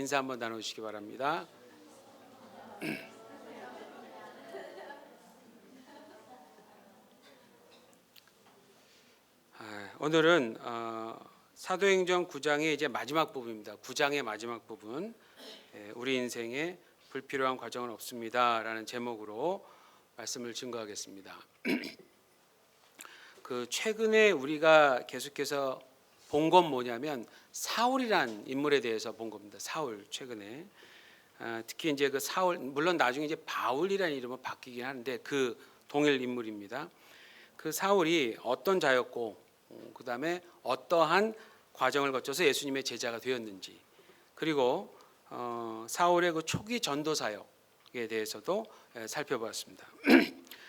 인사 한번 나눠주시기 바랍니다. 오늘은 사도행전 9장의 이제 마지막 부분입니다. 9장의 마지막 부분, 우리 인생에 불필요한 과정은 없습니다라는 제목으로 말씀을 증거하겠습니다. 최근에 우리가 계속해서 본 건 뭐냐면 사울이란 인물에 대해서 본 겁니다. 사울 최근에 특히 이제 그 사울, 물론 나중에 이제 바울이라는 이름으로 바뀌긴 하는데 그 동일 인물입니다. 그 사울이 어떤 자였고 그 다음에 어떠한 과정을 거쳐서 예수님의 제자가 되었는지, 그리고 사울의 그 초기 전도 사역에 대해서도 살펴보았습니다.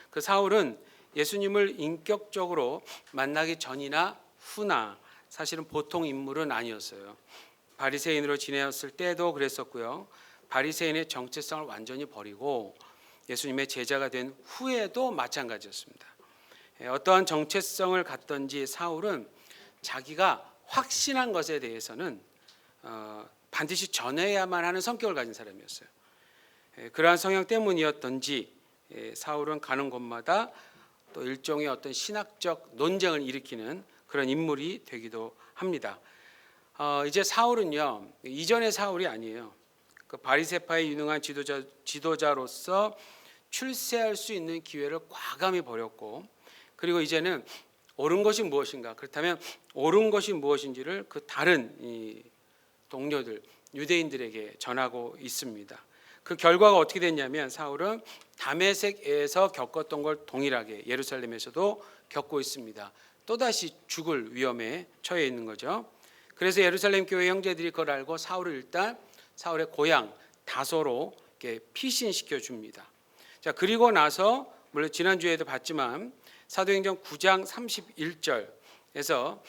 그 사울은 예수님을 인격적으로 만나기 전이나 후나 사실은 보통 인물은 아니었어요. 바리새인으로 지내었을 때도 그랬었고요. 바리새인의 정체성을 완전히 버리고 예수님의 제자가 된 후에도 마찬가지였습니다. 어떠한 정체성을 갖던지 사울은 자기가 확신한 것에 대해서는 반드시 전해야만 하는 성격을 가진 사람이었어요. 그러한 성향 때문이었던지 사울은 가는 곳마다 또 일종의 어떤 신학적 논쟁을 일으키는 그런 인물이 되기도 합니다. 이제 사울은요, 이전의 사울이 아니에요. 그 바리새파의 유능한 지도자로서 출세할 수 있는 기회를 과감히 버렸고, 그리고 이제는 옳은 것이 무엇인가, 그렇다면 옳은 것이 무엇인지를 그 다른 이 동료들, 유대인들에게 전하고 있습니다. 그 결과가 어떻게 됐냐면 사울은 다메섹에서 겪었던 걸 동일하게 예루살렘에서도 겪고 있습니다. 또다시 죽을 위험에 처해 있는 거죠. 그래서 예루살렘 교회 형제들이 그걸 알고 사울을 일단 사울의 고향 다소로 이렇게 피신시켜 줍니다. 자, 그리고 나서 물론 지난주에도 봤지만 사도행전 9장 31절에서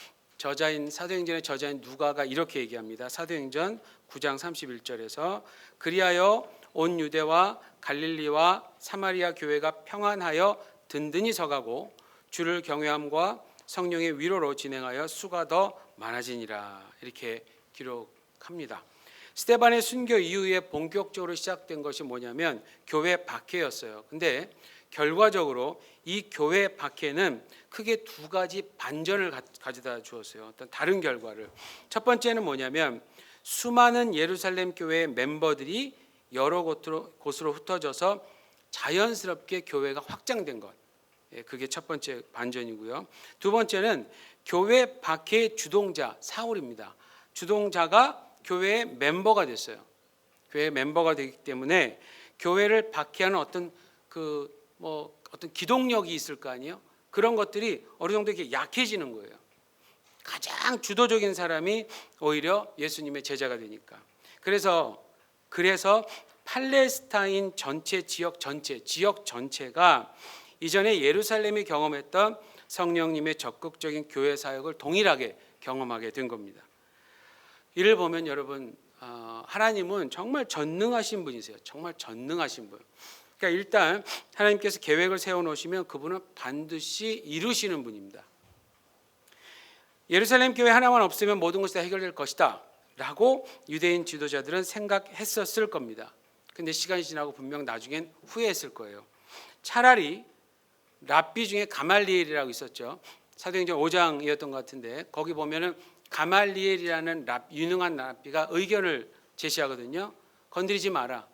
사도행전의 저자인 누가가 이렇게 얘기합니다. 사도행전 9장 31절에서 그리하여 온 유대와 갈릴리와 사마리아 교회가 평안하여 든든히 서가고 주를 경외함과 성령의 위로로 진행하여 수가 더 많아지니라, 이렇게 기록합니다. 스데반의 순교 이후에 본격적으로 시작된 것이 뭐냐면 교회 박해였어요. 근데 결과적으로 이 교회 박해는 크게 두 가지 반전을 가져다 주었어요. 어떤 다른 결과를. 첫 번째는 뭐냐면 수많은 예루살렘 교회 멤버들이 여러 곳으로 흩어져서 자연스럽게 교회가 확장된 것. 그게 첫 번째 반전이고요. 두 번째는 교회 박해의 주동자 사울입니다. 주동자가 교회의 멤버가 됐어요. 교회의 멤버가 되기 때문에 교회를 박해하는 어떤 어떤 기동력이 있을 거 아니에요. 그런 것들이 어느 정도 이렇게 약해지는 거예요. 가장 주도적인 사람이 오히려 예수님의 제자가 되니까. 그래서 팔레스타인 전체 지역 전체가 이전에 예루살렘이 경험했던 성령님의 적극적인 교회 사역을 동일하게 경험하게 된 겁니다. 이를 보면 여러분, 하나님은 정말 전능하신 분이세요. 정말 전능하신 분. 그러니까 일단 하나님께서 계획을 세워놓으시면 그분은 반드시 이루시는 분입니다. 예루살렘 교회 하나만 없으면 모든 것이 다 해결될 것이다 라고 유대인 지도자들은 생각했었을 겁니다. 근데 시간이 지나고 분명 나중엔 후회했을 거예요. 차라리 랍비 중에 가말리엘이라고 있었죠. 사도행전 5장이었던 것 같은데 거기 보면은 가말리엘이라는 유능한 랍비가 의견을 제시하거든요. 건드리지 마라,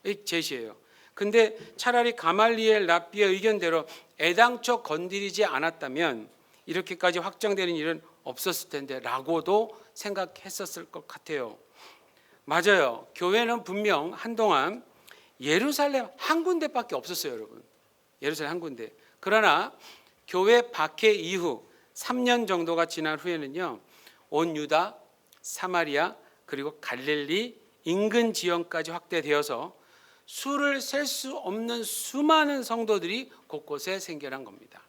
이 제시예요. 근데 차라리 가말리엘 랍비의 의견대로 애당초 건드리지 않았다면 이렇게까지 확장되는 일은 없었을 텐데 라고도 생각했었을 것 같아요. 맞아요. 교회는 분명 한동안 예루살렘 한 군데밖에 없었어요, 여러분. 예루살렘 한 군데. 그러나 교회 박해 이후 3년 정도가 지난 후에는요, 온 유다, 사마리아 그리고 갈릴리 인근 지역까지 확대되어서 수를 셀 수 없는 수많은 성도들이 곳곳에 생겨난 겁니다.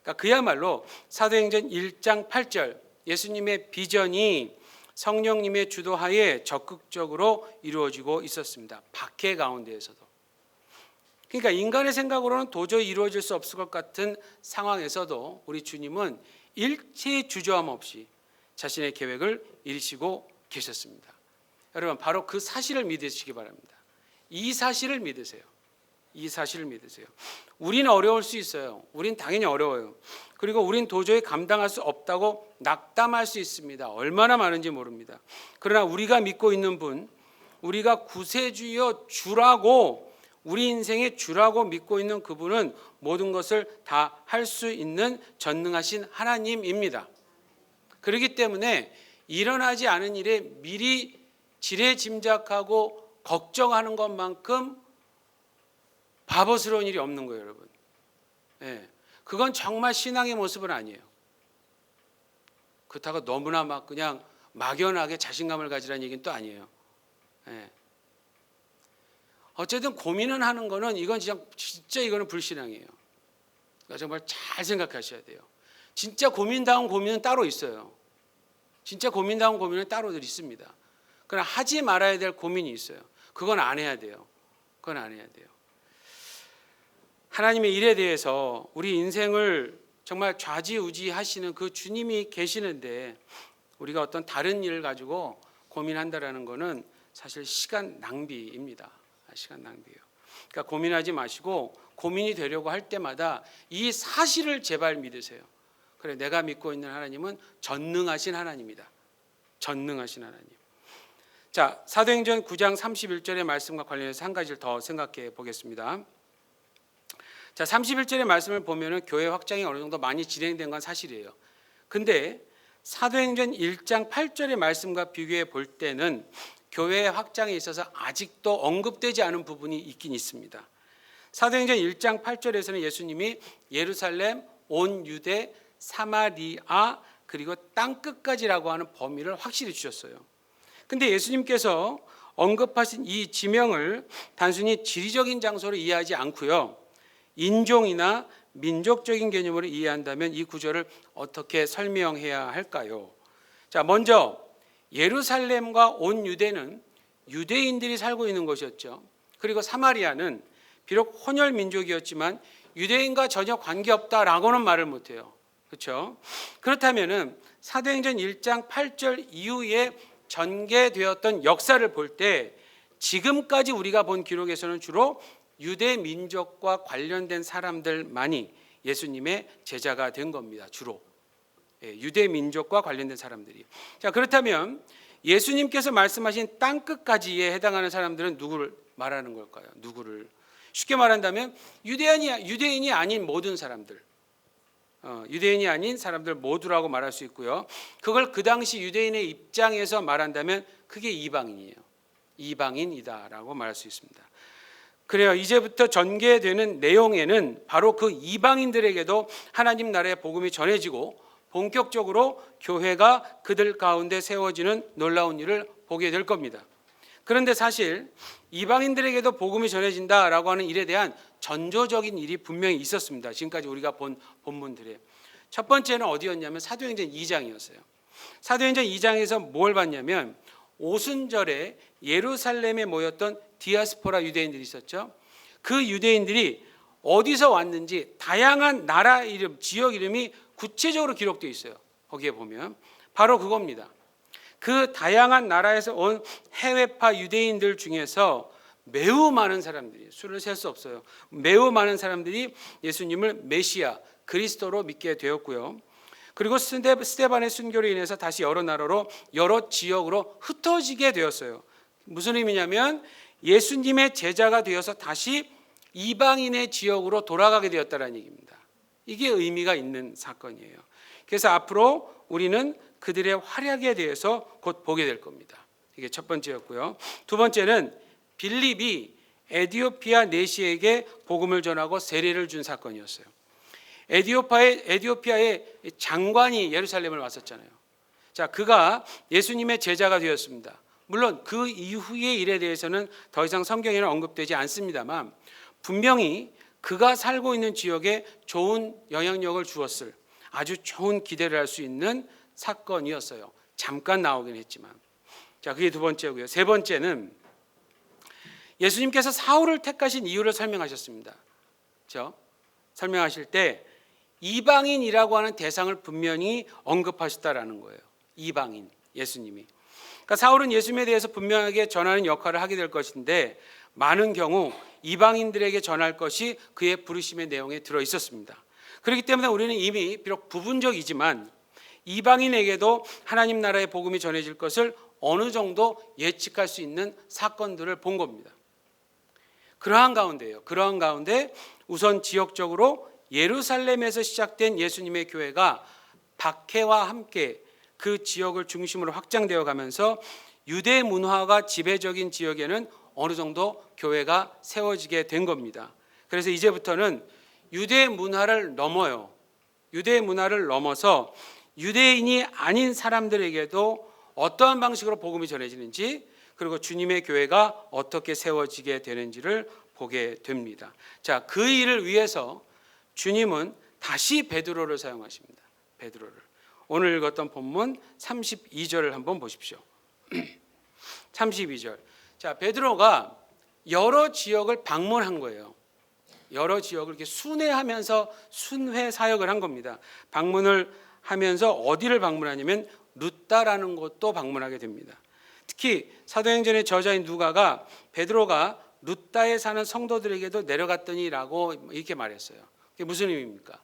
그러니까 그야말로 사도행전 1장 8절 예수님의 비전이 성령님의 주도하에 적극적으로 이루어지고 있었습니다. 박해 가운데에서도. 그러니까 인간의 생각으로는 도저히 이루어질 수 없을 것 같은 상황에서도 우리 주님은 일체 주저함 없이 자신의 계획을 이루시고 계셨습니다. 여러분 바로 그 사실을 믿으시기 바랍니다. 이 사실을 믿으세요. 이 사실을 믿으세요. 우리는 어려울 수 있어요. 우린 당연히 어려워요. 그리고 우린 도저히 감당할 수 없다고 낙담할 수 있습니다. 얼마나 많은지 모릅니다. 그러나 우리가 믿고 있는 분, 우리가 구세주여 주라고, 우리 인생의 주라고 믿고 있는 그분은 모든 것을 다 할 수 있는 전능하신 하나님입니다. 그렇기 때문에 일어나지 않은 일에 미리 지레짐작하고 걱정하는 것만큼 바보스러운 일이 없는 거예요, 여러분. 그건 정말 신앙의 모습은 아니에요. 그렇다고 너무나 막 그냥 막연하게 자신감을 가지라는 얘기는 또 아니에요. 어쨌든 고민은 하는 거는 이건 진짜 이거는 불신앙이에요. 그러니까 정말 잘 생각하셔야 돼요. 진짜 고민다운 고민은 따로 있어요. 진짜 고민다운 고민은 따로들 있습니다. 그러나 하지 말아야 될 고민이 있어요. 그건 안 해야 돼요. 그건 안 해야 돼요. 하나님의 일에 대해서 우리 인생을 정말 좌지우지하시는 그 주님이 계시는데 우리가 어떤 다른 일을 가지고 고민한다라는 것은 사실 시간 낭비입니다. 시간 낭비예요. 그러니까 고민하지 마시고 고민이 되려고 할 때마다 이 사실을 제발 믿으세요. 그래, 내가 믿고 있는 하나님은 전능하신 하나님이다. 전능하신 하나님. 자, 사도행전 9장 31절의 말씀과 관련해서 한 가지를 더 생각해 보겠습니다. 자, 31절의 말씀을 보면은 교회 확장이 어느 정도 많이 진행된 건 사실이에요. 근데 사도행전 1장 8절의 말씀과 비교해 볼 때는 교회 확장에 있어서 아직도 언급되지 않은 부분이 있긴 있습니다. 사도행전 1장 8절에서는 예수님이 예루살렘, 온 유대, 사마리아 그리고 땅끝까지라고 하는 범위를 확실히 주셨어요. 근데 예수님께서 언급하신 이 지명을 단순히 지리적인 장소로 이해하지 않고요, 인종이나 민족적인 개념으로 이해한다면 이 구절을 어떻게 설명해야 할까요? 자, 먼저 예루살렘과 온 유대는 유대인들이 살고 있는 곳이었죠. 그리고 사마리아는 비록 혼혈 민족이었지만 유대인과 전혀 관계없다라고는 말을 못해요. 그렇죠? 그렇다면은 사도행전 1장 8절 이후에 전개되었던 역사를 볼 때 지금까지 우리가 본 기록에서는 주로 유대 민족과 관련된 사람들만이 예수님의 제자가 된 겁니다. 주로 유대 민족과 관련된 사람들이. 자, 그렇다면 예수님께서 말씀하신 땅끝까지에 해당하는 사람들은 누구를 말하는 걸까요? 누구를? 쉽게 말한다면 유대인이 아닌 모든 사람들, 유대인이 아닌 사람들 모두라고 말할 수 있고요. 그걸 그 당시 유대인의 입장에서 말한다면 그게 이방인이에요. 이방인이다라고 말할 수 있습니다. 그래요. 이제부터 전개되는 내용에는 바로 그 이방인들에게도 하나님 나라의 복음이 전해지고 본격적으로 교회가 그들 가운데 세워지는 놀라운 일을 보게 될 겁니다. 그런데 사실 이방인들에게도 복음이 전해진다라고 하는 일에 대한 전조적인 일이 분명히 있었습니다. 지금까지 우리가 본 본문들에. 첫 번째는 어디였냐면 사도행전 2장이었어요. 사도행전 2장에서 뭘 봤냐면 오순절에 예루살렘에 모였던 디아스포라 유대인들이 있었죠. 그 유대인들이 어디서 왔는지 다양한 나라 이름, 지역 이름이 구체적으로 기록되어 있어요. 거기에 보면 바로 그겁니다. 그 다양한 나라에서 온 해외파 유대인들 중에서 매우 많은 사람들이, 수를 셀 수 없어요. 매우 많은 사람들이 예수님을 메시아, 그리스도로 믿게 되었고요. 그리고 스데반의 순교로 인해서 다시 여러 나라로, 여러 지역으로 흩어지게 되었어요. 무슨 의미냐면 예수님의 제자가 되어서 다시 이방인의 지역으로 돌아가게 되었다는 얘기입니다. 이게 의미가 있는 사건이에요. 그래서 앞으로 우리는 그들의 활약에 대해서 곧 보게 될 겁니다. 이게 첫 번째였고요. 두 번째는 빌립이 에디오피아 내시에게 복음을 전하고 세례를 준 사건이었어요. 에디오피아의 장관이 예루살렘을 왔었잖아요. 자, 그가 예수님의 제자가 되었습니다. 물론 그 이후의 일에 대해서는 더 이상 성경에는 언급되지 않습니다만 분명히 그가 살고 있는 지역에 좋은 영향력을 주었을, 아주 좋은 기대를 할 수 있는 사건이었어요. 잠깐 나오긴 했지만. 자, 그게 두 번째고요. 세 번째는 예수님께서 사울을 택하신 이유를 설명하셨습니다. 그렇죠? 설명하실 때 이방인이라고 하는 대상을 분명히 언급하셨다라는 거예요. 이방인, 예수님이. 그러니까 사울은 예수님에 대해서 분명하게 전하는 역할을 하게 될 것인데 많은 경우 이방인들에게 전할 것이 그의 부르심의 내용에 들어 있었습니다. 그렇기 때문에 우리는 이미 비록 부분적이지만 이방인에게도 하나님 나라의 복음이 전해질 것을 어느 정도 예측할 수 있는 사건들을 본 겁니다. 그러한 가운데 우선 지역적으로 예루살렘에서 시작된 예수님의 교회가 박해와 함께 그 지역을 중심으로 확장되어 가면서 유대 문화가 지배적인 지역에는 어느 정도 교회가 세워지게 된 겁니다. 그래서 이제부터는 유대 문화를 넘어서 유대인이 아닌 사람들에게도 어떠한 방식으로 복음이 전해지는지, 그리고 주님의 교회가 어떻게 세워지게 되는지를 보게 됩니다. 자, 그 일을 위해서 주님은 다시 베드로를 사용하십니다. 베드로를. 오늘 읽었던 본문 32절을 한번 보십시오. 32절. 자, 베드로가 여러 지역을 방문한 거예요. 여러 지역을 이렇게 순회하면서 순회 사역을 한 겁니다. 방문을 하면서 어디를 방문하냐면 룻다라는 곳도 방문하게 됩니다. 특히 사도행전의 저자인 누가가 베드로가 룻다에 사는 성도들에게도 내려갔더니라고 이렇게 말했어요. 그게 무슨 의미입니까?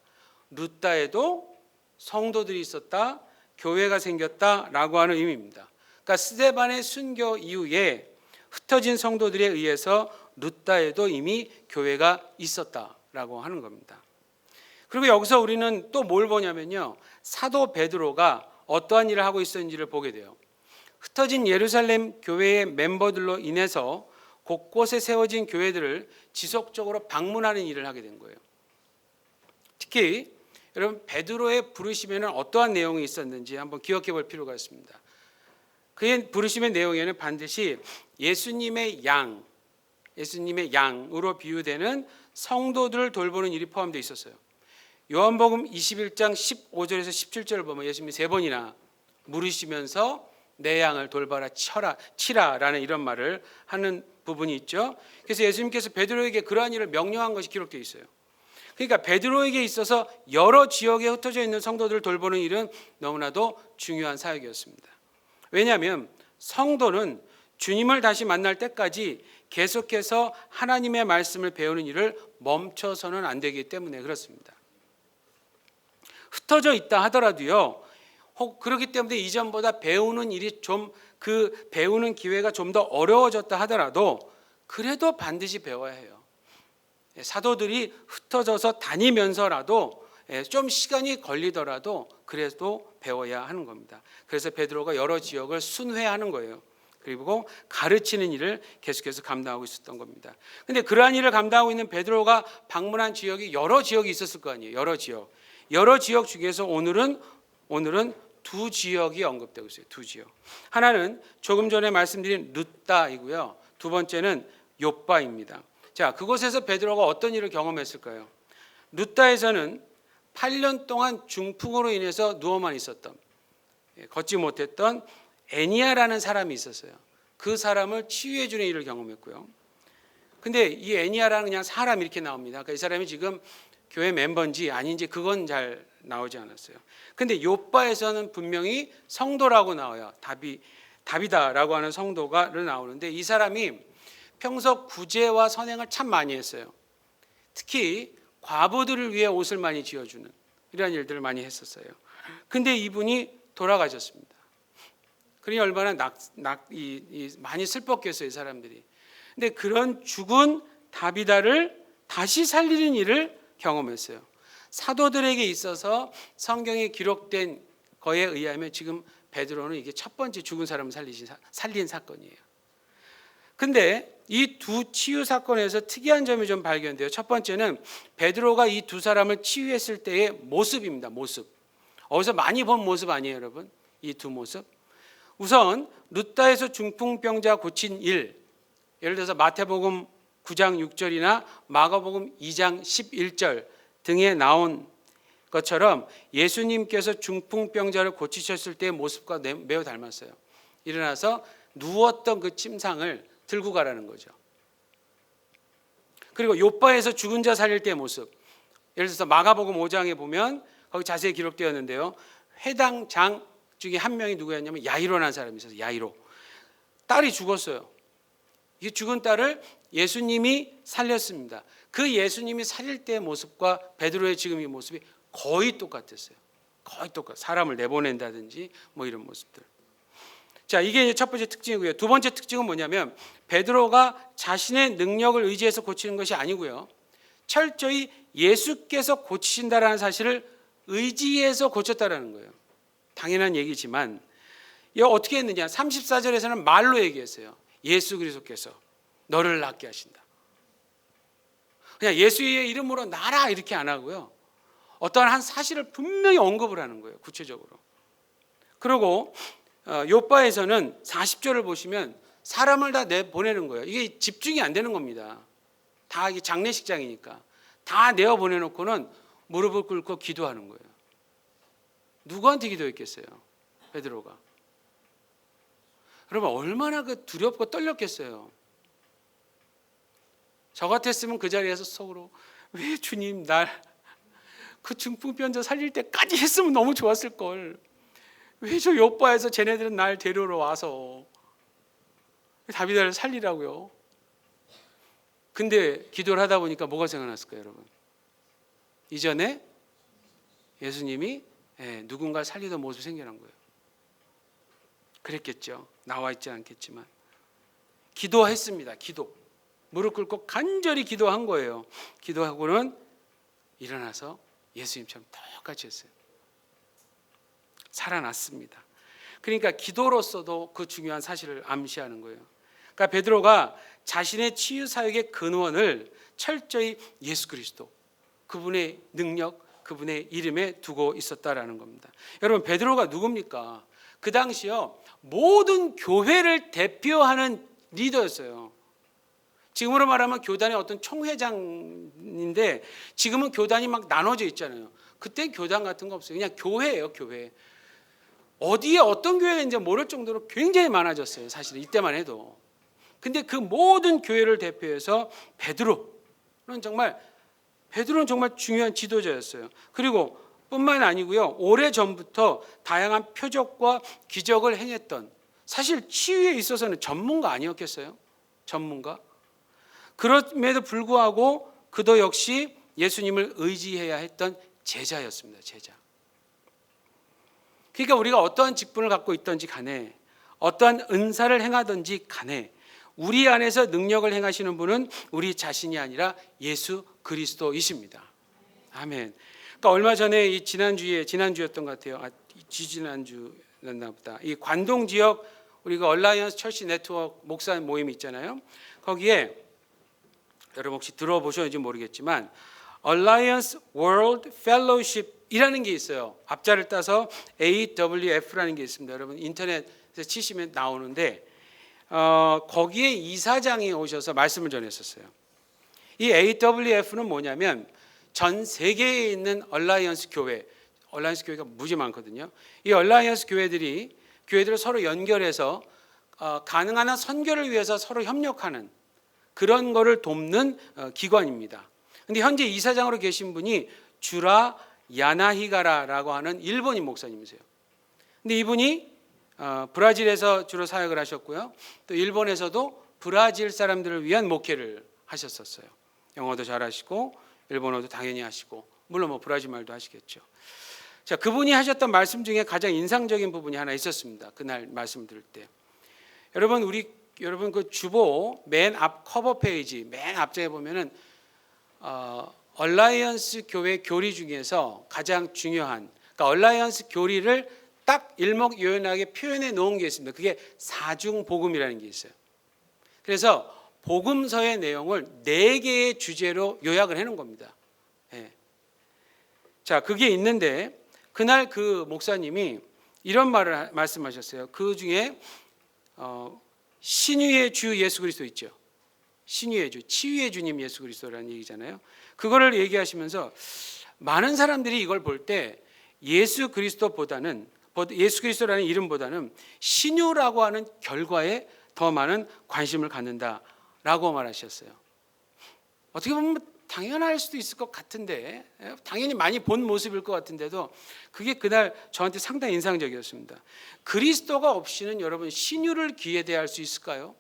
룻다에도 성도들이 있었다, 교회가 생겼다라고 하는 의미입니다. 그러니까 스데반의 순교 이후에 흩어진 성도들에 의해서 룻다에도 이미 교회가 있었다라고 하는 겁니다. 그리고 여기서 우리는 또 뭘 보냐면요, 사도 베드로가 어떠한 일을 하고 있었는지를 보게 돼요. 흩어진 예루살렘 교회의 멤버들로 인해서 곳곳에 세워진 교회들을 지속적으로 방문하는 일을 하게 된 거예요. 특히 여러분, 베드로의 부르심에는 어떠한 내용이 있었는지 한번 기억해 볼 필요가 있습니다. 그의 부르심의 내용에는 반드시 예수님의 양으로 비유되는 성도들을 돌보는 일이 포함되어 있었어요. 요한복음 21장 15절에서 17절을 보면 예수님이 3번이나 물으시면서 내 양을 돌봐라 치라라는 이런 말을 하는 부분이 있죠. 그래서 예수님께서 베드로에게 그러한 일을 명령한 것이 기록되어 있어요. 그러니까 베드로에게 있어서 여러 지역에 흩어져 있는 성도들을 돌보는 일은 너무나도 중요한 사역이었습니다. 왜냐하면 성도는 주님을 다시 만날 때까지 계속해서 하나님의 말씀을 배우는 일을 멈춰서는 안 되기 때문에 그렇습니다. 흩어져 있다 하더라도요, 그렇기 때문에 이전보다 배우는 일이 그 배우는 기회가 좀 더 어려워졌다 하더라도 그래도 반드시 배워야 해요. 사도들이 흩어져서 다니면서라도 좀 시간이 걸리더라도 그래도 배워야 하는 겁니다. 그래서 베드로가 여러 지역을 순회하는 거예요. 그리고 가르치는 일을 계속해서 감당하고 있었던 겁니다. 그런데 그러한 일을 감당하고 있는 베드로가 방문한 지역이 여러 지역이 있었을 거 아니에요. 여러 지역 중에서 오늘은 두 지역이 언급되고 있어요. 두 지역. 하나는 조금 전에 말씀드린 룻다이고요. 두 번째는 욥바입니다. 자, 그곳에서 베드로가 어떤 일을 경험했을까요? 룻다에서는 8년 동안 중풍으로 인해서 누워만 있었던, 걷지 못했던 애니아라는 사람이 있었어요. 그 사람을 치유해 주는 일을 경험했고요. 근데 이 애니아라는 그냥 사람 이렇게 나옵니다. 그러니까 이 사람이 지금 교회 멤버인지 아닌지 그건 잘 나오지 않았어요. 근데 욥바에서는 분명히 성도라고 나와요. 다비다라고 하는 성도가 나오는데 이 사람이 평소 구제와 선행을 참 많이 했어요. 특히 과부들을 위해 옷을 많이 지어주는 이런 일들을 많이 했었어요. 근데 이분이 돌아가셨습니다. 그러니 얼마나 많이 슬펐겠어요, 이 사람들이. 근데 그런 죽은 다비다를 다시 살리는 일을 경험했어요. 사도들에게 있어서 성경에 기록된 거에 의하면 지금 베드로는 이게 첫 번째 죽은 사람을 살린 사건이에요. 근데 이 두 치유 사건에서 특이한 점이 좀 발견돼요. 첫 번째는 베드로가 이 두 사람을 치유했을 때의 모습입니다. 모습. 어디서 많이 본 모습 아니에요, 여러분? 이 두 모습. 우선 룻다에서 중풍병자 고친 일, 예를 들어서 마태복음 9장 6절이나 마가복음 2장 11절 등에 나온 것처럼 예수님께서 중풍병자를 고치셨을 때의 모습과 매우 닮았어요. 일어나서 누웠던 그 침상을 들고 가라는 거죠. 그리고 욥바에서 죽은 자 살릴 때의 모습, 예를 들어서 마가복음 5장에 보면 거기 자세히 기록되었는데요. 회당장 중에 한 명이 누구였냐면 야이로라는 사람이 있어서 야이로. 딸이 죽었어요. 이 죽은 딸을 예수님이 살렸습니다. 그 예수님이 살릴 때의 모습과 베드로의 지금 이 모습이 거의 똑같았어요. 거의 똑같아요. 사람을 내보낸다든지 뭐 이런 모습들. 자, 이게 첫 번째 특징이고요. 두 번째 특징은 뭐냐면 베드로가 자신의 능력을 의지해서 고치는 것이 아니고요. 철저히 예수께서 고치신다라는 사실을 의지해서 고쳤다라는 거예요. 당연한 얘기지만 이거 어떻게 했느냐? 34절에서는 말로 얘기했어요. 예수 그리스도께서 너를 낫게 하신다. 그냥 예수의 이름으로 나라 이렇게 안 하고요. 어떠한 한 사실을 분명히 언급을 하는 거예요. 구체적으로. 그리고 요바에서는 40절을 보시면 사람을 다 내보내는 거예요. 이게 집중이 안 되는 겁니다. 다 이게 장례식장이니까 다 내어 보내놓고는 무릎을 꿇고 기도하는 거예요. 누구한테 기도했겠어요? 베드로가. 여러분 얼마나 그 두렵고 떨렸겠어요. 저 같았으면 그 자리에서 속으로 왜 주님 날 그 중풍병자 살릴 때까지 했으면 너무 좋았을 걸. 왜 저 요바에서 쟤네들은 날 데려러 와서 다비다를 살리라고요. 근데 기도를 하다 보니까 뭐가 생각났을까요, 여러분? 이전에 예수님이 누군가 살리던 모습이 생겨난 거예요. 그랬겠죠. 나와 있지 않겠지만 기도했습니다. 기도. 무릎 꿇고 간절히 기도한 거예요. 기도하고는 일어나서 예수님처럼 똑같이 했어요. 살아났습니다. 그러니까 기도로서도 그 중요한 사실을 암시하는 거예요. 그러니까 베드로가 자신의 치유 사역의 근원을 철저히 예수 그리스도, 그분의 능력, 그분의 이름에 두고 있었다라는 겁니다. 여러분 베드로가 누굽니까? 그 당시요 모든 교회를 대표하는 리더였어요. 지금으로 말하면 교단의 어떤 총회장인데 지금은 교단이 막 나눠져 있잖아요. 그때 교단 같은 거 없어요. 그냥 교회예요, 교회. 어디에 어떤 교회가 있는지 모를 정도로 굉장히 많아졌어요. 사실 이때만 해도. 근데 그 모든 교회를 대표해서 베드로는 정말 중요한 지도자였어요. 그리고 뿐만 아니고요. 오래전부터 다양한 표적과 기적을 행했던, 사실 치유에 있어서는 전문가 아니었겠어요? 전문가? 그럼에도 불구하고 그도 역시 예수님을 의지해야 했던 제자였습니다. 제자. 그러니까 우리가 어떠한 직분을 갖고 있든지 간에 어떠한 은사를 행하든지 간에 우리 안에서 능력을 행하시는 분은 우리 자신이 아니라 예수 그리스도이십니다. 아멘. 그러니까 얼마 전에 이 지난주였던 것 같아요. 지지난주였나 보다. 이 관동 지역 우리가 얼라이언스 철시 네트워크 목사 모임 있잖아요. 거기에 여러분 혹시 들어보셨는지 모르겠지만 Alliance World Fellowship이라는 게 있어요. 앞자를 따서 AWF라는 게 있습니다. 여러분 인터넷에 치시면 나오는데 거기에 이사장이 오셔서 말씀을 전했었어요. 이 AWF는 뭐냐면 전 세계에 있는 얼라이언스 교회가 무지 많거든요. 이 얼라이언스 교회들을 서로 연결해서 가능한 한 선교를 위해서 서로 협력하는 그런 거를 돕는 기관입니다. 근데 현재 이사장으로 계신 분이 주라 야나히가라라고 하는 일본인 목사님이세요. 근데 이분이 브라질에서 주로 사역을 하셨고요. 또 일본에서도 브라질 사람들을 위한 목회를 하셨었어요. 영어도 잘하시고 일본어도 당연히 하시고 물론 뭐 브라질 말도 하시겠죠. 자, 그분이 하셨던 말씀 중에 가장 인상적인 부분이 하나 있었습니다. 그날 말씀 들을 때. 여러분 그 주보 맨 앞 커버 페이지 맨 앞장에 보면은 얼라이언스 교회 교리 중에서 가장 중요한, 그러니까 얼라이언스 교리를 딱 일목요연하게 표현해 놓은 게 있습니다. 그게 사중복음이라는 게 있어요. 그래서 복음서의 내용을 4개의 주제로 요약을 해놓은 겁니다. 예. 자, 그게 있는데 그날 그 목사님이 이런 말을 말씀하셨어요. 그 중에 신유의 주 예수 그리스도 있죠. 신유의 주, 치유의 주님 예수 그리스도라는 얘기잖아요. 그거를 얘기하시면서 많은 사람들이 이걸 볼 때 예수 그리스도라는 이름보다는 신유라고 하는 결과에 더 많은 관심을 갖는다라고 말하셨어요. 어떻게 보면 당연할 수도 있을 것 같은데, 당연히 많이 본 모습일 것 같은데도 그게 그날 저한테 상당히 인상적이었습니다. 그리스도가 없이는 여러분 신유를 기회 대할 수 있을까요?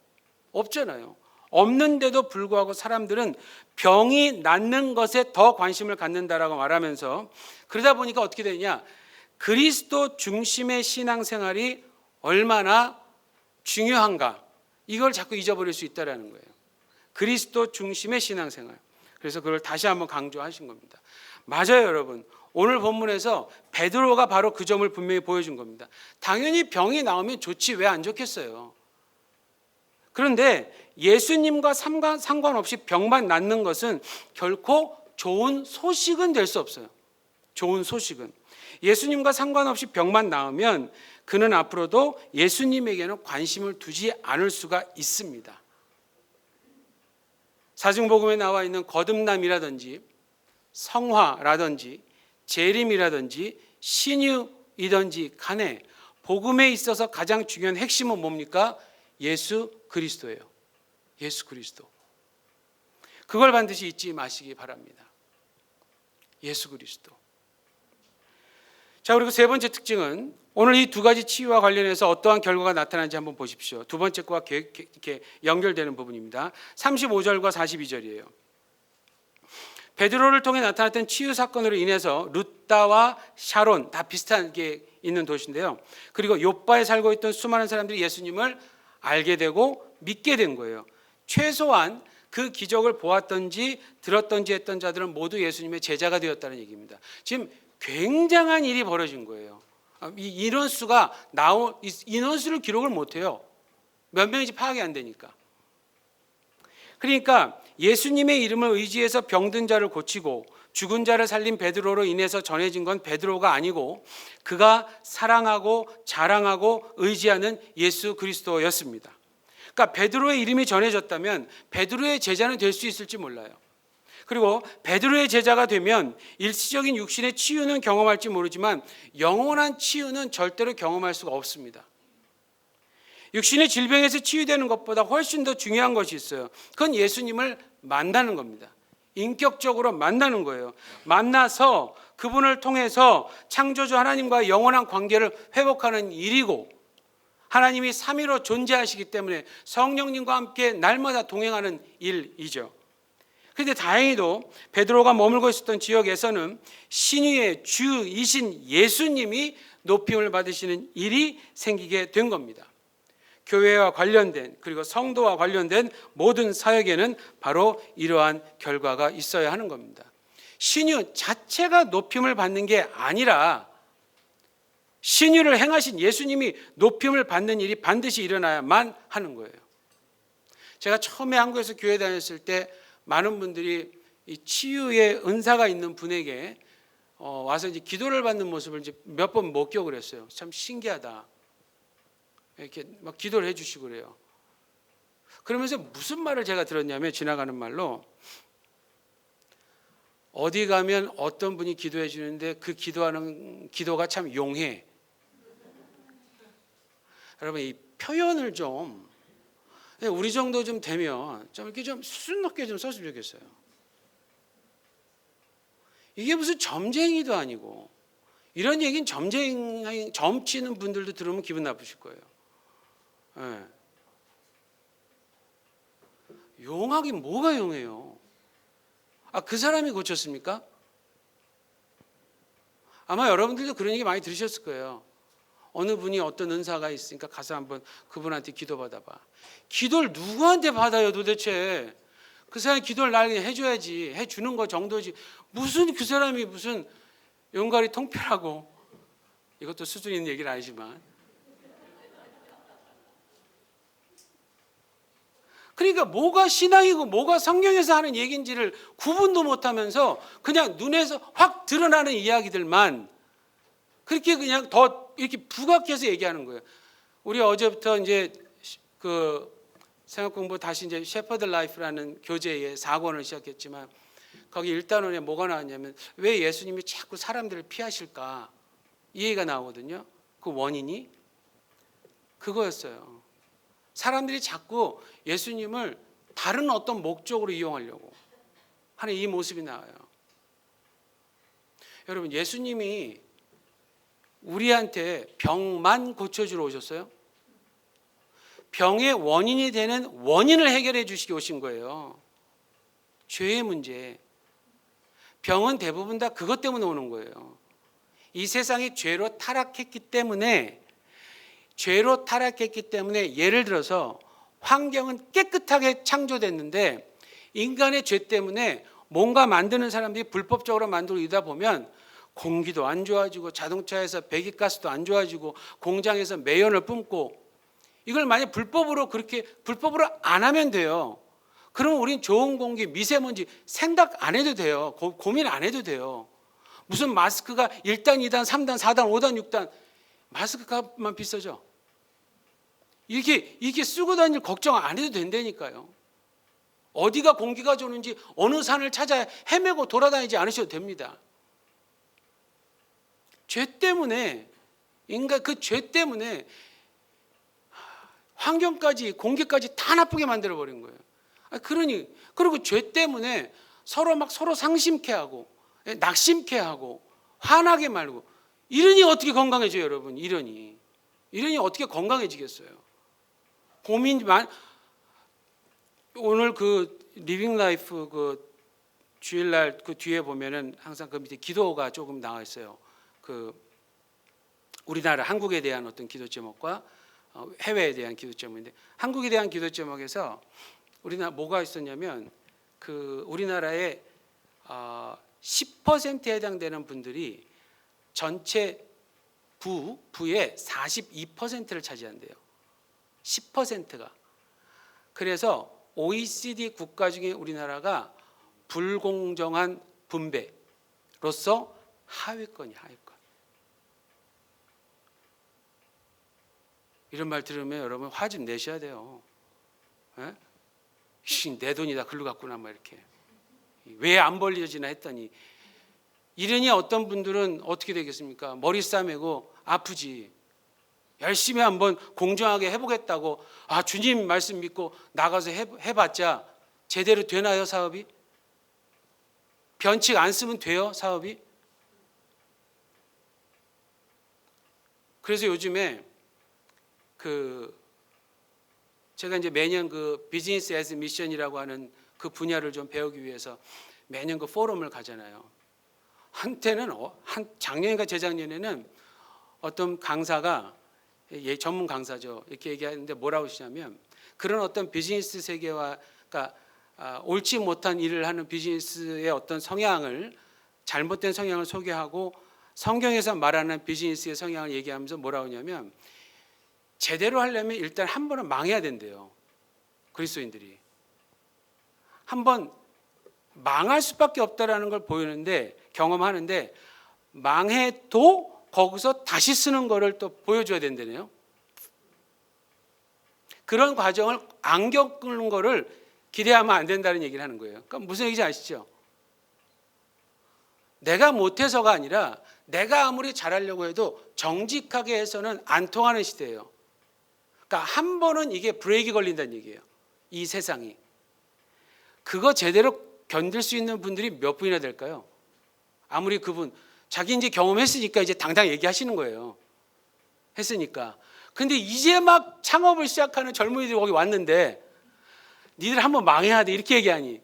없잖아요. 없는데도 불구하고 사람들은 병이 낫는 것에 더 관심을 갖는다라고 말하면서, 그러다 보니까 어떻게 되냐, 그리스도 중심의 신앙생활이 얼마나 중요한가, 이걸 자꾸 잊어버릴 수 있다는 거예요. 그리스도 중심의 신앙생활. 그래서 그걸 다시 한번 강조하신 겁니다. 맞아요, 여러분. 오늘 본문에서 베드로가 바로 그 점을 분명히 보여준 겁니다. 당연히 병이 나오면 좋지 왜 안 좋겠어요. 그런데 예수님과 상관없이 병만 낫는 것은 결코 좋은 소식은 될 수 없어요. 좋은 소식은. 예수님과 상관없이 병만 나으면 그는 앞으로도 예수님에게는 관심을 두지 않을 수가 있습니다. 사증복음에 나와 있는 거듭남이라든지 성화라든지 재림이라든지 신유이든지 간에 복음에 있어서 가장 중요한 핵심은 뭡니까? 예수 그리스도예요. 예수 그리스도. 그걸 반드시 잊지 마시기 바랍니다. 예수 그리스도. 자, 그리고 세 번째 특징은 오늘 이 두 가지 치유와 관련해서 어떠한 결과가 나타나는지 한번 보십시오. 두 번째 거와 이렇게 연결되는 부분입니다. 35절과 42절이에요. 베드로를 통해 나타났던 치유 사건으로 인해서 룻다와 샤론, 다 비슷한 게 있는 도시인데요. 그리고 욥바에 살고 있던 수많은 사람들이 예수님을 알게 되고 믿게 된 거예요. 최소한 그 기적을 보았던지 들었던지 했던 자들은 모두 예수님의 제자가 되었다는 얘기입니다. 지금 굉장한 일이 벌어진 거예요. 이 인원수를 기록을 못해요. 몇 명인지 파악이 안 되니까. 그러니까 예수님의 이름을 의지해서 병든 자를 고치고 죽은 자를 살린 베드로로 인해서 전해진 건 베드로가 아니고 그가 사랑하고 자랑하고 의지하는 예수 그리스도였습니다. 그러니까 베드로의 이름이 전해졌다면 베드로의 제자는 될 수 있을지 몰라요. 그리고 베드로의 제자가 되면 일시적인 육신의 치유는 경험할지 모르지만 영원한 치유는 절대로 경험할 수가 없습니다. 육신의 질병에서 치유되는 것보다 훨씬 더 중요한 것이 있어요. 그건 예수님을 만나는 겁니다. 인격적으로 만나는 거예요. 만나서 그분을 통해서 창조주 하나님과 영원한 관계를 회복하는 일이고, 하나님이 삼위로 존재하시기 때문에 성령님과 함께 날마다 동행하는 일이죠. 그런데 다행히도 베드로가 머물고 있었던 지역에서는 신유의 주이신 예수님이 높임을 받으시는 일이 생기게 된 겁니다. 교회와 관련된, 그리고 성도와 관련된 모든 사역에는 바로 이러한 결과가 있어야 하는 겁니다. 신유 자체가 높임을 받는 게 아니라 신유를 행하신 예수님이 높임을 받는 일이 반드시 일어나야만 하는 거예요. 제가 처음에 한국에서 교회 다녔을 때 많은 분들이 이 치유의 은사가 있는 분에게 와서 이제 기도를 받는 모습을 이제 몇 번 목격을 했어요. 참 신기하다. 이렇게 막 기도를 해주시고 그래요. 그러면서 무슨 말을 제가 들었냐면, 지나가는 말로, 어디 가면 어떤 분이 기도해 주는데 그 기도하는 기도가 참 용해. 여러분, 이 표현을 좀 우리 정도 좀 되면 좀 이렇게 좀 수준 높게 좀 썼으면 좋겠어요. 이게 무슨 점쟁이도 아니고, 이런 얘기는 점치는 분들도 들으면 기분 나쁘실 거예요. 네. 용하긴 뭐가 용해요? 그 사람이 고쳤습니까? 아마 여러분들도 그런 얘기 많이 들으셨을 거예요. 어느 분이 어떤 은사가 있으니까 가서 한번 그분한테 기도받아봐. 기도를 누구한테 받아요 도대체? 그 사람이 기도를 나에게 해줘야지, 해주는 거 정도지. 무슨 그 사람이 무슨 용가리 통폐라고, 이것도 수준 있는 얘기는 아니지만, 그러니까 뭐가 신앙이고 뭐가 성경에서 하는 얘기인지를 구분도 못하면서 그냥 눈에서 확 드러나는 이야기들만 그렇게 그냥 더 이렇게 부각해서 얘기하는 거예요. 우리 어제부터 이제 그 생각 공부 다시 이제 셰퍼드 라이프라는 교재의 4권을 시작했지만, 거기 1단원에 뭐가 나왔냐면 왜 예수님이 자꾸 사람들을 피하실까, 이 얘기가 나오거든요. 그 원인이 그거였어요. 사람들이 자꾸 예수님을 다른 어떤 목적으로 이용하려고. 하는 이 모습이 나와요. 여러분, 예수님이 우리한테 병만 고쳐주러 오셨어요? 병의 원인이 되는 원인을 해결해 주시기 오신 거예요. 죄의 문제. 병은 대부분 다 그것 때문에 오는 거예요. 이 세상이 죄로 타락했기 때문에 예를 들어서 환경은 깨끗하게 창조됐는데 인간의 죄 때문에 뭔가 만드는 사람들이 불법적으로 만들고 이러다 보면 공기도 안 좋아지고 자동차에서 배기가스도 안 좋아지고 공장에서 매연을 뿜고 이걸 만약 불법으로 안 하면 돼요. 그럼 우린 좋은 공기, 미세먼지 생각 안 해도 돼요. 고민 안 해도 돼요. 무슨 마스크가 1단, 2단, 3단, 4단, 5단, 6단 마스크 값만 비싸죠. 이렇게 쓰고 다닐 걱정 안 해도 된다니까요. 어디가 공기가 좋은지 어느 산을 찾아 헤매고 돌아다니지 않으셔도 됩니다. 죄 때문에 인간 그 죄 때문에 환경까지 공기까지 다 나쁘게 만들어 버린 거예요. 그리고 죄 때문에 서로 상심케 하고 낙심케 하고 화나게 말고 이러니 어떻게 건강해져요, 여러분? 이러니 어떻게 건강해지겠어요? 고민만 오늘 그 리빙 라이프 그 주일날 그 뒤에 보면은 항상 그 밑에 기도가 조금 나와 있어요. 그 우리나라 한국에 대한 어떤 기도 제목과 해외에 대한 기도 제목인데 한국에 대한 기도 제목에서 우리나라 뭐가 있었냐면 그 우리나라의 10%에 해당되는 분들이 전체 부의 42%를 차지한대요. 10%가. 그래서 OECD 국가 중에 우리나라가 불공정한 분배로서 하위권이야, 하위권. 이런 말 들으면 여러분 화 좀 내셔야 돼요. 에? 내 돈이 다 글로 갔구나 뭐 이렇게. 왜 안 벌려지나 했더니 이러니 어떤 분들은 어떻게 되겠습니까? 머리 싸매고 아프지. 열심히 한번 공정하게 해보겠다고 주님 말씀 믿고 나가서 해봤자 제대로 되나요, 사업이? 변칙 안 쓰면 돼요, 사업이? 그래서 요즘에 제가 이제 매년 그 비즈니스 애즈 미션이라고 하는 그 분야를 좀 배우기 위해서 매년 그 포럼을 가잖아요. 한때는 작년인가 재작년에는 어떤 강사가 전문 강사죠. 이렇게 얘기하는데 뭐라고 하시냐면 그런 어떤 비즈니스 세계와 그러니까 옳지 못한 일을 하는 비즈니스의 어떤 잘못된 성향을 소개하고 성경에서 말하는 비즈니스의 성향을 얘기하면서 뭐라고 하냐면 제대로 하려면 일단 한 번은 망해야 된대요. 그리스도인들이. 한번 망할 수밖에 없다라는 걸 보이는데 경험하는데 망해도 거기서 다시 쓰는 거를 또 보여줘야 된다네요. 그런 과정을 안 겪는 거를 기대하면 안 된다는 얘기를 하는 거예요. 그러니까 무슨 얘기인지 아시죠? 내가 못해서가 아니라 내가 아무리 잘하려고 해도 정직하게 해서는 안 통하는 시대예요. 그러니까 한 번은 이게 브레이크 걸린다는 얘기예요. 이 세상이. 그거 제대로 견딜 수 있는 분들이 몇 분이나 될까요? 아무리 그분 자기 이제 경험했으니까 이제 당당 얘기하시는 거예요. 했으니까. 근데 이제 막 창업을 시작하는 젊은이들이 거기 왔는데 니들 한번 망해야 돼 이렇게 얘기하니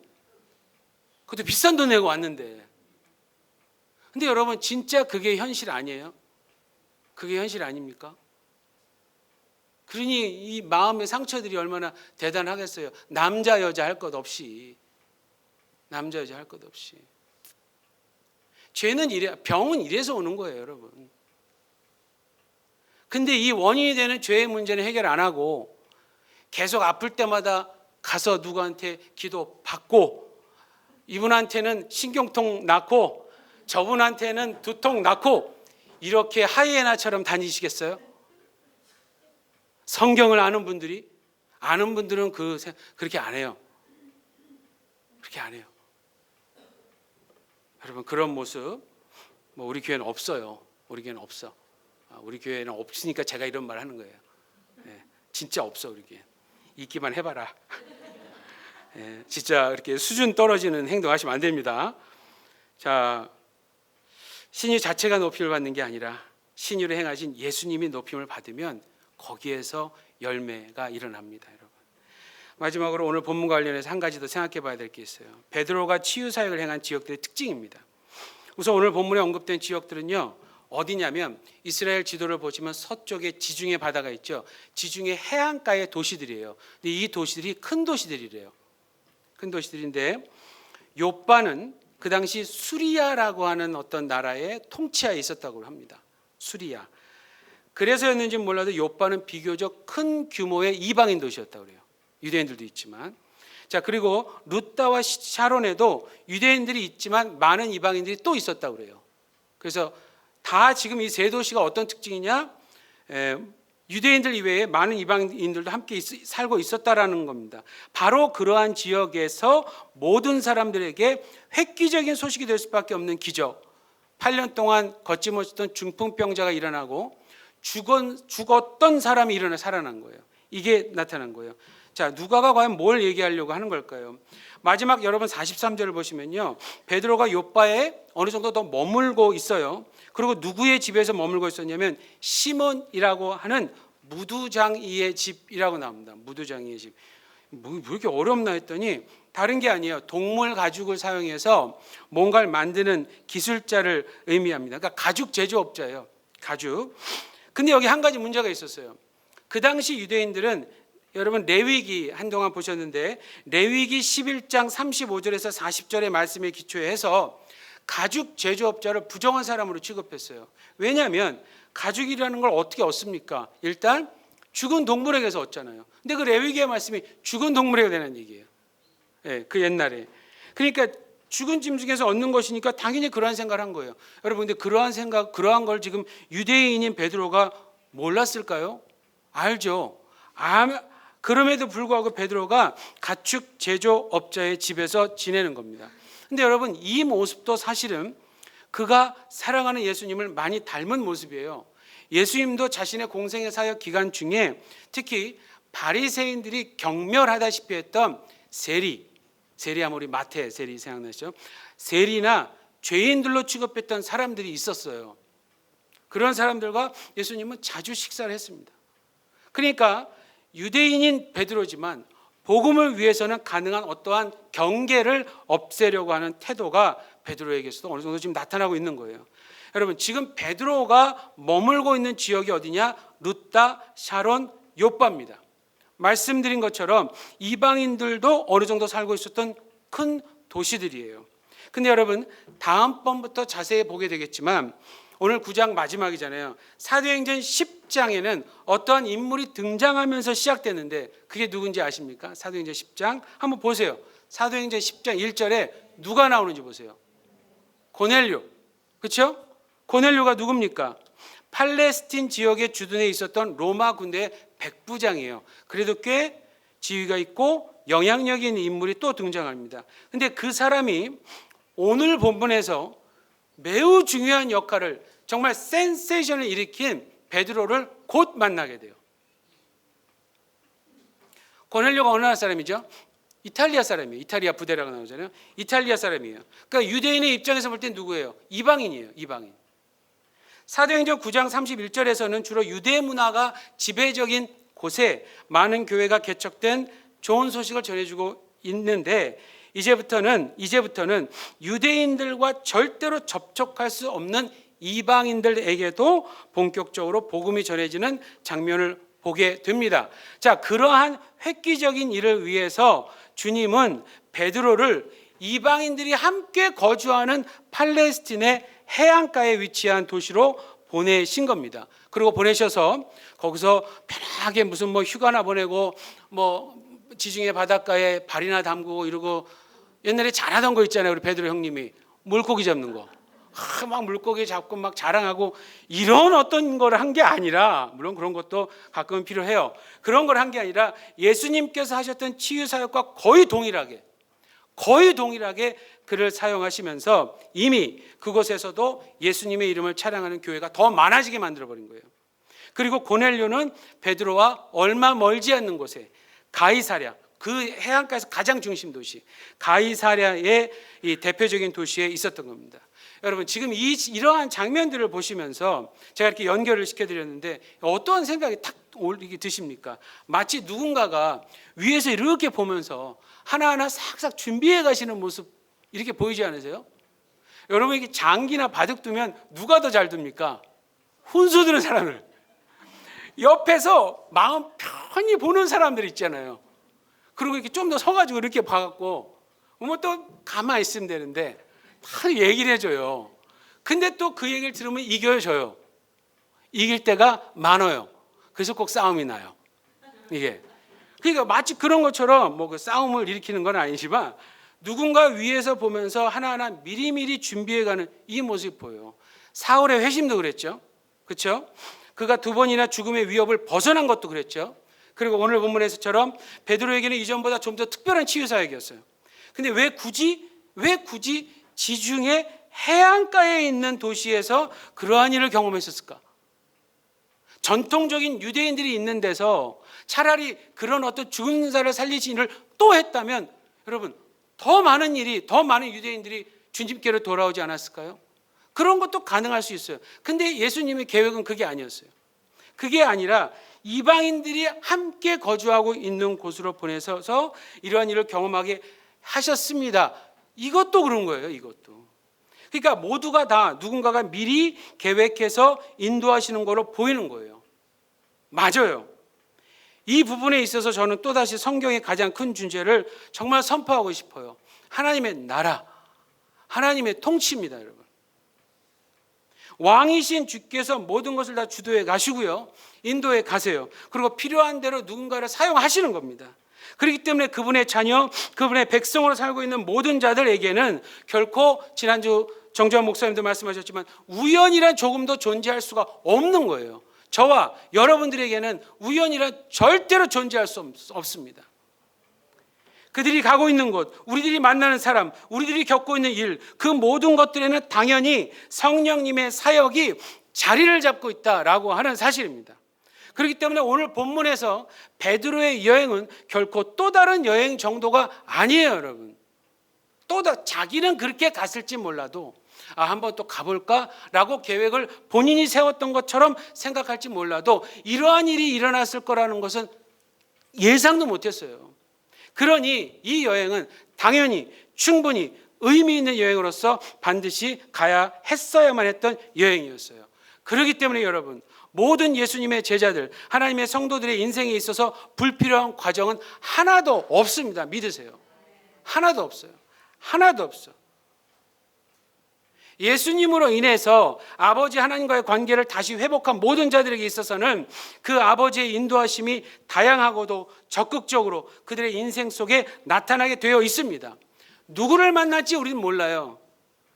그것도 비싼 돈 내고 왔는데 근데 여러분 진짜 그게 현실 아니에요? 그게 현실 아닙니까? 그러니 이 마음의 상처들이 얼마나 대단하겠어요. 남자 여자 할 것 없이 남자 여자 할 것 없이 죄는 병은 이래서 오는 거예요, 여러분. 근데 이 원인이 되는 죄의 문제는 해결 안 하고 계속 아플 때마다 가서 누구한테 기도 받고 이분한테는 신경통 낳고 저분한테는 두통 낳고 이렇게 하이에나처럼 다니시겠어요? 성경을 아는 분들은 그렇게 안 해요. 그렇게 안 해요. 여러분 그런 모습 우리 교회는 없어요. 우리 교회는 없어. 우리 교회는 없으니까 제가 이런 말 하는 거예요. 네, 진짜 없어 우리 교회. 있기만 해봐라. 진짜 그렇게 수준 떨어지는 행동하시면 안 됩니다. 자, 신유 자체가 높임을 받는 게 아니라 신유를 행하신 예수님이 높임을 받으면 거기에서 열매가 일어납니다, 여러분. 마지막으로 오늘 본문 관련해서 한 가지 더 생각해 봐야 될 게 있어요. 베드로가 치유 사역을 행한 지역들의 특징입니다. 우선 오늘 본문에 언급된 지역들은요, 어디냐면 이스라엘 지도를 보시면 서쪽에 지중해 바다가 있죠. 지중해 해안가의 도시들이에요. 근데 이 도시들이 큰 도시들이래요. 큰 도시들인데 요빠는 그 당시 수리아라고 하는 어떤 나라의 통치하에 있었다고 합니다. 수리아. 그래서였는지 몰라도 요빠는 비교적 큰 규모의 이방인 도시였다고 그래요. 유대인들도 있지만. 자, 그리고 루따와 샤론에도 유대인들이 있지만 많은 이방인들이 또 있었다고 그래요. 그래서 다 지금 이 세 도시가 어떤 특징이냐? 유대인들 이외에 많은 이방인들도 함께 살고 있었다라는 겁니다. 바로 그러한 지역에서 모든 사람들에게 획기적인 소식이 될 수밖에 없는 기적. 8년 동안 걷지 못했던 중풍병자가 일어나고 죽었던 사람이 일어나 살아난 거예요. 이게 나타난 거예요. 자, 누가가 과연 뭘 얘기하려고 하는 걸까요? 마지막 여러분 43절을 보시면요, 베드로가 요빠에 어느 정도 더 머물고 있어요. 그리고 누구의 집에서 머물고 있었냐면 시몬이라고 하는 무두장이의 집이라고 나옵니다. 무두장이의 집. 왜 이렇게 어렵나 했더니 다른 게 아니에요. 동물 가죽을 사용해서 뭔가를 만드는 기술자를 의미합니다. 그러니까 가죽 제조업자예요. 가죽. 근데 여기 한 가지 문제가 있었어요. 그 당시 유대인들은 여러분 레위기 한동안 보셨는데 레위기 11장 35절에서 40절의 말씀에 기초해서 가죽 제조업자를 부정한 사람으로 취급했어요. 왜냐하면 가죽이라는 걸 어떻게 얻습니까? 일단 죽은 동물에게서 얻잖아요. 근데 그 레위기의 말씀이 죽은 동물에게 되는 얘기예요. 그 옛날에. 그러니까 죽은 짐승에서 얻는 것이니까 당연히 그러한 생각을 한 거예요. 여러분, 근데 그러한 걸 지금 유대인인 베드로가 몰랐을까요? 알죠. 그럼에도 불구하고 베드로가 가축 제조업자의 집에서 지내는 겁니다. 근데 여러분, 이 모습도 사실은 그가 사랑하는 예수님을 많이 닮은 모습이에요. 예수님도 자신의 공생의 사역 기간 중에 특히 바리새인들이 경멸하다시피 했던 세리하면 우리 마태 세리 생각나시죠? 세리나 죄인들로 취급했던 사람들이 있었어요. 그런 사람들과 예수님은 자주 식사를 했습니다. 그러니까 유대인인 베드로지만 복음을 위해서는 가능한 어떠한 경계를 없애려고 하는 태도가 베드로에게서도 어느 정도 지금 나타나고 있는 거예요. 여러분, 지금 베드로가 머물고 있는 지역이 어디냐? 루따, 샤론, 요빠입니다. 말씀드린 것처럼 이방인들도 어느 정도 살고 있었던 큰 도시들이에요. 근데 여러분, 다음번부터 자세히 보게 되겠지만 오늘 9장 마지막이잖아요. 사도행전 10장에는 어떠한 인물이 등장하면서 시작되는데 그게 누군지 아십니까? 사도행전 10장 한번 보세요. 사도행전 10장 1절에 누가 나오는지 보세요. 고넬료. 그렇죠? 고넬료가 누굽니까? 팔레스틴 지역의 주둔에 있었던 로마 군대의 백부장이에요. 그래도 꽤 지위가 있고 영향력이 있는 인물이 또 등장합니다. 근데 그 사람이 오늘 본문에서 매우 중요한 역할을, 정말 센세이션을 일으킨 베드로를 곧 만나게 돼요. 고넬료가 어느 나라 사람이죠? 이탈리아 사람이에요. 이탈리아 부대라고 나오잖아요. 이탈리아 사람이에요. 그러니까 유대인의 입장에서 볼 땐 누구예요? 이방인이에요. 이방인. 사도행전 9장 31절에서는 주로 유대 문화가 지배적인 곳에 많은 교회가 개척된 좋은 소식을 전해주고 있는데 이제부터는 유대인들과 절대로 접촉할 수 없는 이방인들에게도 본격적으로 복음이 전해지는 장면을 보게 됩니다. 자, 그러한 획기적인 일을 위해서 주님은 베드로를 이방인들이 함께 거주하는 팔레스틴의 해안가에 위치한 도시로 보내신 겁니다. 그리고 보내셔서 거기서 편하게 무슨 휴가나 보내고 지중해 바닷가에 발이나 담그고 이러고 옛날에 잘하던 거 있잖아요. 우리 베드로 형님이 물고기 잡는 거. 막 물고기 잡고 막 자랑하고 이런 어떤 걸 한 게 아니라, 물론 그런 것도 가끔은 필요해요. 그런 걸 한 게 아니라 예수님께서 하셨던 치유 사역과 거의 동일하게 그를 사용하시면서 이미 그곳에서도 예수님의 이름을 찬양하는 교회가 더 많아지게 만들어버린 거예요. 그리고 고넬료는 베드로와 얼마 멀지 않는 곳에 가이사랴, 그 해안가에서 가장 중심 도시 가이사랴의 이 대표적인 도시에 있었던 겁니다. 여러분 지금 이러한 장면들을 보시면서 제가 이렇게 연결을 시켜드렸는데 어떤 생각이 탁 드십니까? 마치 누군가가 위에서 이렇게 보면서 하나하나 싹싹 준비해 가시는 모습 이렇게 보이지 않으세요? 여러분에게 장기나 바둑 두면 누가 더 잘 둡니까? 훈수 두는 사람을. 옆에서 마음 편히 보는 사람들 있잖아요. 그리고 이렇게 좀 더 서가지고 이렇게 봐갖고 또 가만히 있으면 되는데 다 얘기를 해줘요. 근데 또 그 얘기를 들으면 이겨져요. 이길 때가 많아요. 그래서 꼭 싸움이 나요. 이게. 그러니까 마치 그런 것처럼 뭐 그 싸움을 일으키는 건 아니지만 누군가 위에서 보면서 하나하나 미리미리 준비해가는 이 모습이 보여요. 사울의 회심도 그랬죠. 그렇죠? 그가 2번이나 죽음의 위협을 벗어난 것도 그랬죠. 그리고 오늘 본문에서처럼 베드로에게는 이전보다 좀 더 특별한 치유 사역이었어요. 근데 왜 굳이 지중해 해안가에 있는 도시에서 그러한 일을 경험했었을까? 전통적인 유대인들이 있는 데서 차라리 그런 어떤 죽은 자를 살리신 일을 또 했다면 여러분 더 많은 유대인들이 주님께로 돌아오지 않았을까요? 그런 것도 가능할 수 있어요. 근데 예수님의 계획은 그게 아니었어요. 그게 아니라 이방인들이 함께 거주하고 있는 곳으로 보내서 이러한 일을 경험하게 하셨습니다. 이것도 그런 거예요. 이것도. 그러니까 모두가 다 누군가가 미리 계획해서 인도하시는 거로 보이는 거예요. 맞아요. 이 부분에 있어서 저는 또다시 성경의 가장 큰 주제를 정말 선포하고 싶어요. 하나님의 나라, 하나님의 통치입니다, 여러분. 왕이신 주께서 모든 것을 다 주도해 가시고요. 인도에 가세요. 그리고 필요한 대로 누군가를 사용하시는 겁니다. 그렇기 때문에 그분의 자녀, 그분의 백성으로 살고 있는 모든 자들에게는 결코 지난주 정주환 목사님도 말씀하셨지만 우연이란 조금도 존재할 수가 없는 거예요. 저와 여러분들에게는 우연이란 절대로 존재할 수 없습니다. 그들이 가고 있는 곳, 우리들이 만나는 사람, 우리들이 겪고 있는 일, 그 모든 것들에는 당연히 성령님의 사역이 자리를 잡고 있다라고 하는 사실입니다. 그렇기 때문에 오늘 본문에서 베드로의 여행은 결코 또 다른 여행 정도가 아니에요, 여러분. 자기는 그렇게 갔을지 몰라도 한번 또 가볼까라고 계획을 본인이 세웠던 것처럼 생각할지 몰라도 이러한 일이 일어났을 거라는 것은 예상도 못했어요. 그러니 이 여행은 당연히 충분히 의미 있는 여행으로서 반드시 가야 했어야만 했던 여행이었어요. 그렇기 때문에 여러분 모든 예수님의 제자들, 하나님의 성도들의 인생에 있어서 불필요한 과정은 하나도 없습니다. 믿으세요. 하나도 없어요. 하나도 없어. 예수님으로 인해서 아버지 하나님과의 관계를 다시 회복한 모든 자들에게 있어서는 그 아버지의 인도하심이 다양하고도 적극적으로 그들의 인생 속에 나타나게 되어 있습니다. 누구를 만날지 우리는 몰라요.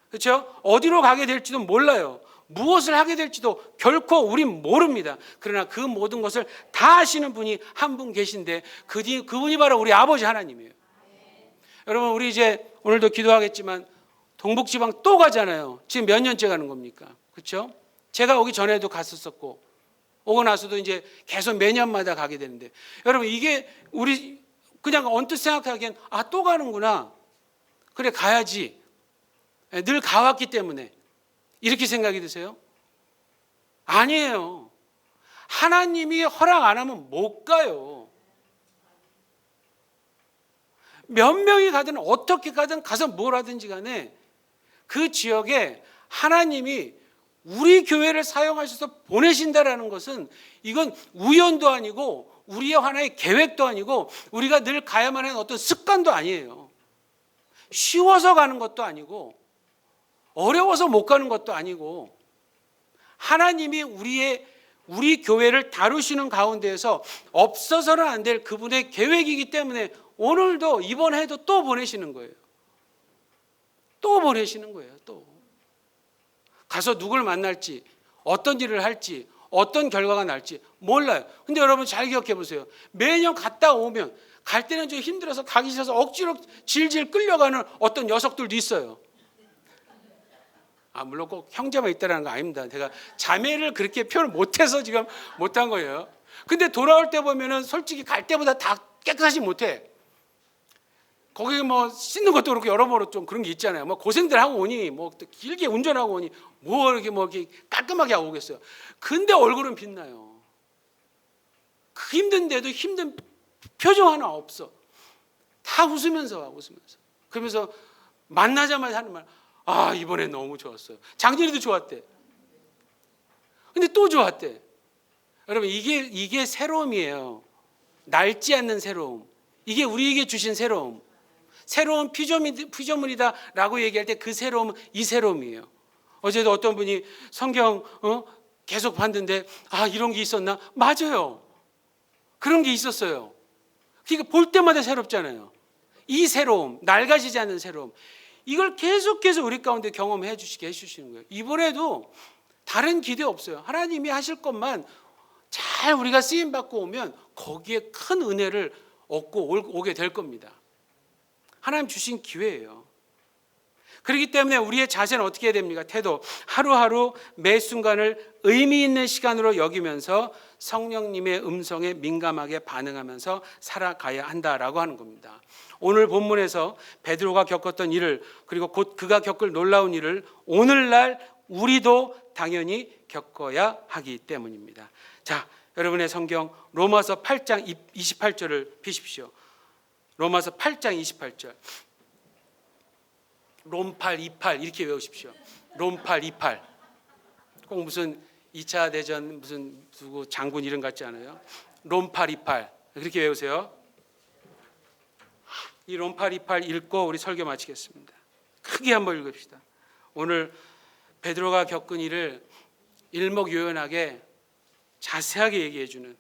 그렇죠? 어디로 가게 될지도 몰라요. 무엇을 하게 될지도 결코 우린 모릅니다. 그러나 그 모든 것을 다 아시는 분이 한 분 계신데 그분이 바로 우리 아버지 하나님이에요. 여러분 우리 이제 오늘도 기도하겠지만 동북지방 또 가잖아요. 지금 몇 년째 가는 겁니까? 그렇죠? 제가 오기 전에도 갔었었고 오고 나서도 이제 계속 매년마다 가게 되는데 여러분 이게 우리 그냥 언뜻 생각하기엔 또 가는구나. 그래 가야지. 늘 가왔기 때문에 이렇게 생각이 드세요? 아니에요. 하나님이 허락 안 하면 못 가요. 몇 명이 가든 어떻게 가든 가서 뭘 하든지 간에 그 지역에 하나님이 우리 교회를 사용하셔서 보내신다라는 것은 이건 우연도 아니고 우리의 하나의 계획도 아니고 우리가 늘 가야만 하는 어떤 습관도 아니에요. 쉬워서 가는 것도 아니고 어려워서 못 가는 것도 아니고 하나님이 우리 교회를 다루시는 가운데에서 없어서는 안 될 그분의 계획이기 때문에 오늘도 이번 해도 또 보내시는 거예요. 또 보내시는 거예요. 또 가서 누굴 만날지 어떤 일을 할지 어떤 결과가 날지 몰라요. 근데 여러분 잘 기억해 보세요. 매년 갔다 오면 갈 때는 좀 힘들어서 가기 싫어서 억지로 질질 끌려가는 어떤 녀석들도 있어요. 물론 꼭 형제만 있다는 거 아닙니다. 제가 자매를 그렇게 표현을 못해서 지금 못한 거예요. 근데 돌아올 때 보면은 솔직히 갈 때보다 다 깨끗하지 못해. 거기 뭐 씻는 것도 그렇고 여러모로 좀 그런 게 있잖아요. 뭐 고생들 하고 오니 뭐 또 길게 운전하고 오니 뭐 이렇게 뭐 이렇게 깔끔하게 하고 오겠어요. 근데 얼굴은 빛나요. 그 힘든데도 힘든 표정 하나 없어. 다 웃으면서 와, 웃으면서. 그러면서 만나자마자 하는 말, 아 이번에 너무 좋았어요. 작년에도 좋았대. 근데 또 좋았대. 여러분 이게 새로움이에요. 낡지 않는 새로움. 이게 우리에게 주신 새로움. 새로운 피조물이다라고 얘기할 때 그 새로움은 이 새로움이에요. 어제도 어떤 분이 성경 계속 봤는데 아 이런 게 있었나? 맞아요. 그런 게 있었어요. 그러니까 볼 때마다 새롭잖아요. 이 새로움, 낡아지지 않는 새로움. 이걸 계속해서 우리 가운데 경험해 주시게 해주시는 거예요. 이번에도 다른 기대 없어요. 하나님이 하실 것만 잘 우리가 쓰임 받고 오면 거기에 큰 은혜를 얻고 오게 될 겁니다. 하나님 주신 기회예요. 그렇기 때문에 우리의 자세는 어떻게 해야 됩니까? 태도. 하루하루 매 순간을 의미 있는 시간으로 여기면서 성령님의 음성에 민감하게 반응하면서 살아가야 한다라고 하는 겁니다. 오늘 본문에서 베드로가 겪었던 일을, 그리고 곧 그가 겪을 놀라운 일을 오늘날 우리도 당연히 겪어야 하기 때문입니다. 자, 여러분의 성경 로마서 8장 28절을 펴십시오. 로마서 8장 28절. 롬8 28 이렇게 외우십시오. 롬8 28. 꼭 무슨 2차 대전 무슨 누구 장군 이름 같지 않아요? 롬8 28 그렇게 외우세요. 이 롬8 28 읽고 우리 설교 마치겠습니다. 크게 한번 읽읍시다. 오늘 베드로가 겪은 일을 일목요연하게 자세하게 얘기해 주는,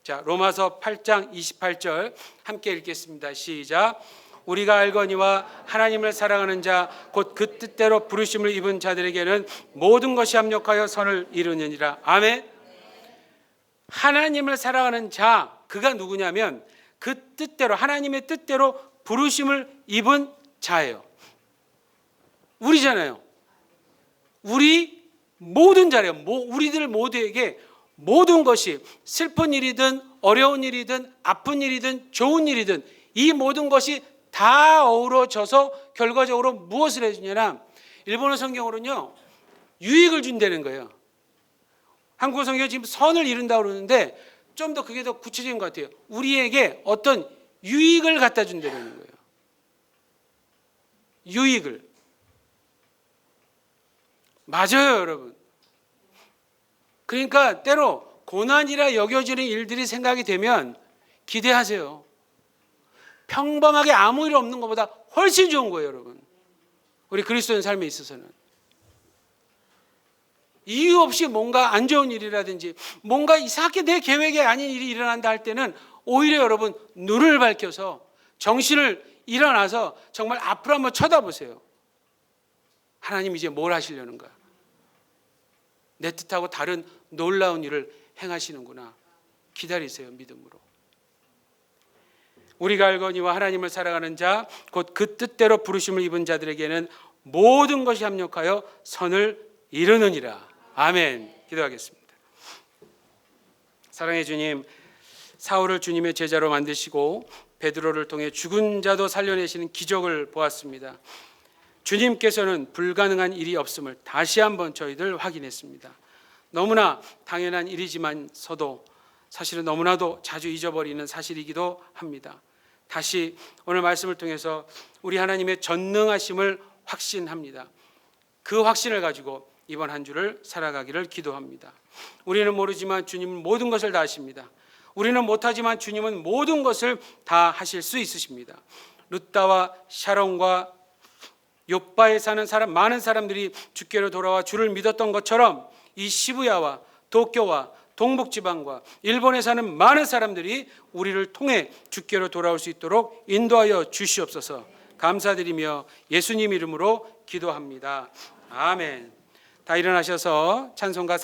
자 로마서 8장 28절 함께 읽겠습니다. 시작. 우리가 알거니와 하나님을 사랑하는 자 곧 그 뜻대로 부르심을 입은 자들에게는 모든 것이 합력하여 선을 이루느니라. 아멘. 하나님을 사랑하는 자, 그가 누구냐면 그 뜻대로, 하나님의 뜻대로 부르심을 입은 자예요. 우리잖아요. 우리 모든 자래요. 우리들 모두에게 모든 것이 슬픈 일이든 어려운 일이든 아픈 일이든 좋은 일이든 이 모든 것이 다 어우러져서 결과적으로 무엇을 해주냐면 일본어 성경으로는요 유익을 준다는 거예요. 한국어 성경은 지금 선을 이룬다고 그러는데 좀 더 그게 더 구체적인 것 같아요. 우리에게 어떤 유익을 갖다 준다는 거예요. 유익을. 맞아요, 여러분. 그러니까 때로 고난이라 여겨지는 일들이 생각이 되면 기대하세요. 평범하게 아무 일 없는 것보다 훨씬 좋은 거예요, 여러분. 우리 그리스도인 삶에 있어서는. 이유 없이 뭔가 안 좋은 일이라든지 뭔가 이상하게 내 계획에 아닌 일이 일어난다 할 때는 오히려 여러분 눈을 밝혀서 정신을 일어나서 정말 앞으로 한번 쳐다보세요. 하나님 이제 뭘 하시려는가? 내 뜻하고 다른 놀라운 일을 행하시는구나. 기다리세요, 믿음으로. 우리가 알거니와 하나님을 사랑하는 자 곧 그 뜻대로 부르심을 입은 자들에게는 모든 것이 합력하여 선을 이루느니라. 아멘. 기도하겠습니다. 사랑의 주님, 사울을 주님의 제자로 만드시고 베드로를 통해 죽은 자도 살려내시는 기적을 보았습니다. 주님께서는 불가능한 일이 없음을 다시 한번 저희들 확인했습니다. 너무나 당연한 일이지만서도 사실은 너무나도 자주 잊어버리는 사실이기도 합니다. 다시 오늘 말씀을 통해서 우리 하나님의 전능하심을 확신합니다. 그 확신을 가지고 이번 한 주를 살아가기를 기도합니다. 우리는 모르지만 주님은 모든 것을 다 아십니다. 우리는 못하지만 주님은 모든 것을 다 하실 수 있으십니다. 룻다와 샤론과 욥바에 사는 많은 사람들이 주께로 돌아와 주를 믿었던 것처럼 이 시부야와 도쿄와 동북지방과 일본에 사는 많은 사람들이 우리를 통해 주께로 돌아올 수 있도록 인도하여 주시옵소서. 감사드리며 예수님 이름으로 기도합니다. 아멘. 다 일어나셔서 찬송가